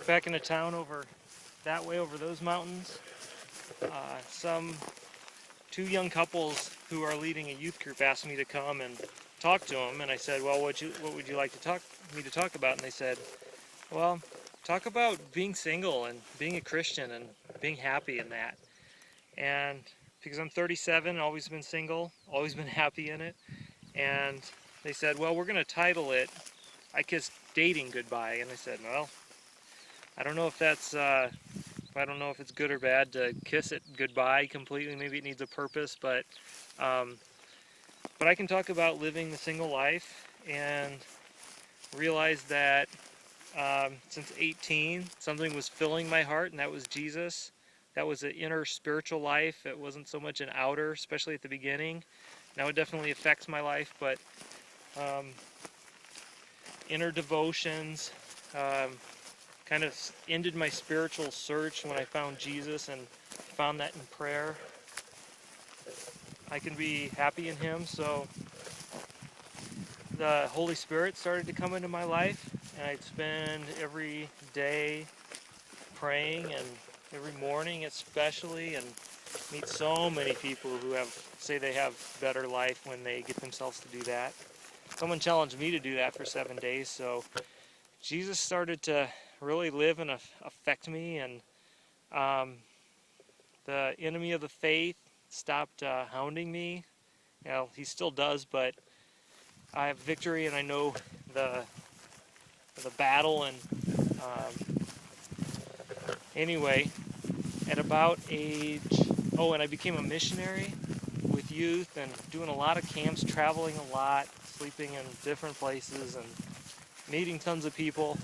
back in a town over that way, over those mountains. Some two young couples who are leading a youth group asked me to come and talk to them, and I said, "Well, what would you like to talk about?" And they said, "Well, talk about being single and being a Christian and being happy in that." And because I'm 37, always been single, always been happy in it, and they said, "Well, we're going to title it I Kissed Dating Goodbye." And I said, "Well, I don't know if that's I don't know if it's good or bad to kiss it goodbye completely. Maybe it needs a purpose, um, but I can talk about living the single life and realize that since 18, something was filling my heart, and that was Jesus. That was an inner spiritual life. It wasn't so much an outer, especially at the beginning. Now it definitely affects my life, but um, inner devotions kind of ended my spiritual search when I found Jesus and found that in prayer. I can be happy in Him, so the Holy Spirit started to come into my life, and I'd spend every day praying, and every morning especially, and meet so many people who say they have better life when they get themselves to do that. Someone challenged me to do that for 7 days, so Jesus started to really live and affect me, and um, the enemy of the faith stopped hounding me. He still does, but I have victory, and I know the battle. And anyway, at about age and I became a missionary with youth and doing a lot of camps, traveling a lot, sleeping in different places, and meeting tons of people.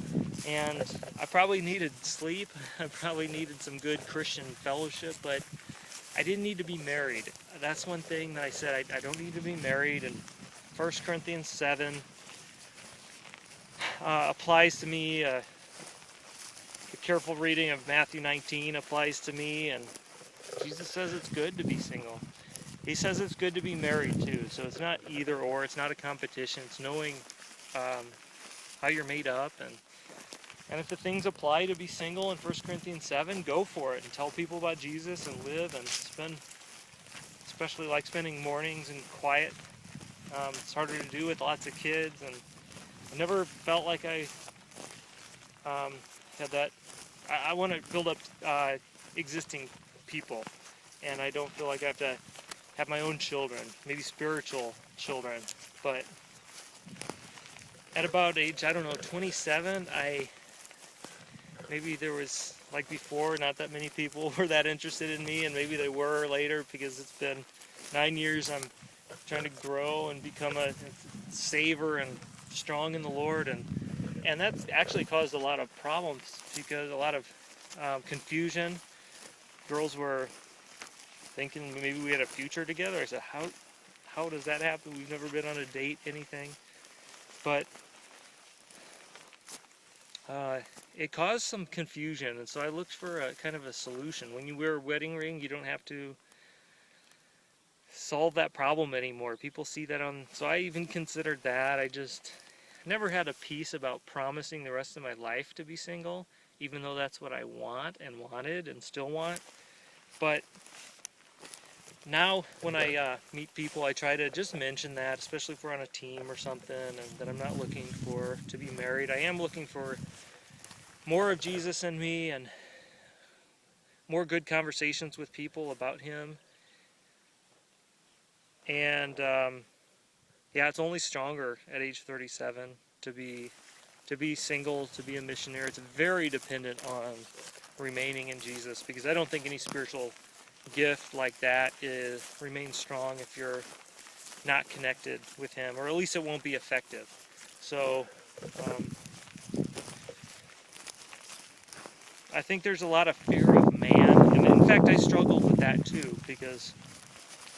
And I probably needed sleep. I probably needed some good Christian fellowship, but I didn't need to be married. That's one thing that I said, I don't need to be married. And 1 Corinthians 7 applies to me. The careful reading of Matthew 19 applies to me. And Jesus says it's good to be single. He says it's good to be married too. So it's not either or. It's not a competition. It's knowing how you're made up. And if the things apply to be single in 1 Corinthians 7, go for it and tell people about Jesus and live and spend, especially like spending mornings in quiet. It's harder to do with lots of kids, and I never felt like I had that. I want to build up existing people, and I don't feel like I have to have my own children, maybe spiritual children. But at about age, I don't know, 27, maybe there was, like before, not that many people were that interested in me, and maybe they were later, because it's been 9 years. I'm trying to grow and become a saver and strong in the Lord, and that's actually caused a lot of problems, because a lot of confusion. Girls were thinking maybe we had a future together. I said, how does that happen? We've never been on a date, anything. But it caused some confusion, and so I looked for a kind of a solution. When you wear a wedding ring, you don't have to solve that problem anymore. People see that on, so I even considered that. I just never had a peace about promising the rest of my life to be single, even though that's what I want and wanted and still want. But now when I meet people, I try to just mention that, especially if we're on a team or something, and that I'm not looking for to be married. I am looking for more of Jesus in me and more good conversations with people about Him. And yeah, it's only stronger at age 37 to be single, to be a missionary. It's very dependent on remaining in Jesus, because I don't think any spiritual gift like that remains strong if you're not connected with Him, or at least it won't be effective. So I think there's a lot of fear of man, and in fact I struggled with that too, because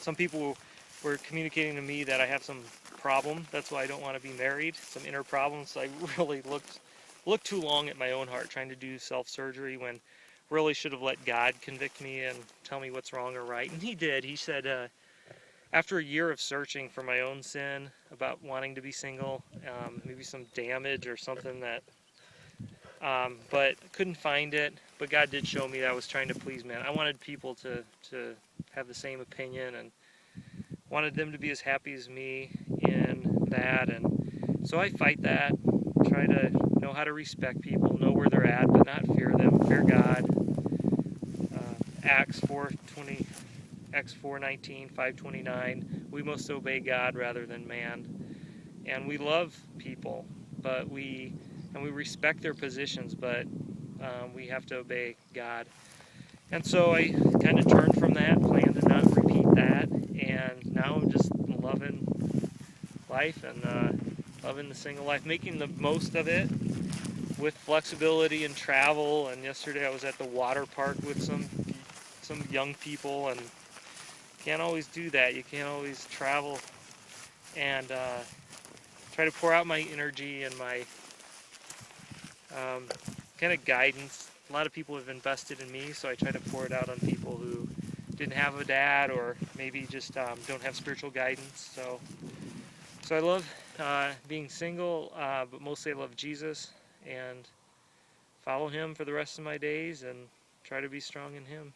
some people were communicating to me that I have some problem. That's why I don't want to be married, some inner problems. So I really looked too long at my own heart, trying to do self-surgery, when really should have let God convict me and tell me what's wrong or right. And He did. He said, after a year of searching for my own sin about wanting to be single, maybe some damage or something that but couldn't find it. But God did show me that I was trying to please men. I wanted people to have the same opinion, and wanted them to be as happy as me in that. And so I fight that, try to know how to respect people, know where they're at, but not fear them, fear God. Acts 4:20, Acts 4:19, 5:29. We must obey God rather than man, and we love people, but we respect their positions, but we have to obey God. And so I kind of turned from that, planned to not repeat that, and now I'm just loving life and loving the single life, making the most of it with flexibility and travel. And yesterday I was at the water park with some young people, and can't always do that. You can't always travel and try to pour out my energy and my kind of guidance. A lot of people have invested in me, so I try to pour it out on people who didn't have a dad, or maybe just don't have spiritual guidance. So I love being single, but mostly I love Jesus and follow him for the rest of my days and try to be strong in him.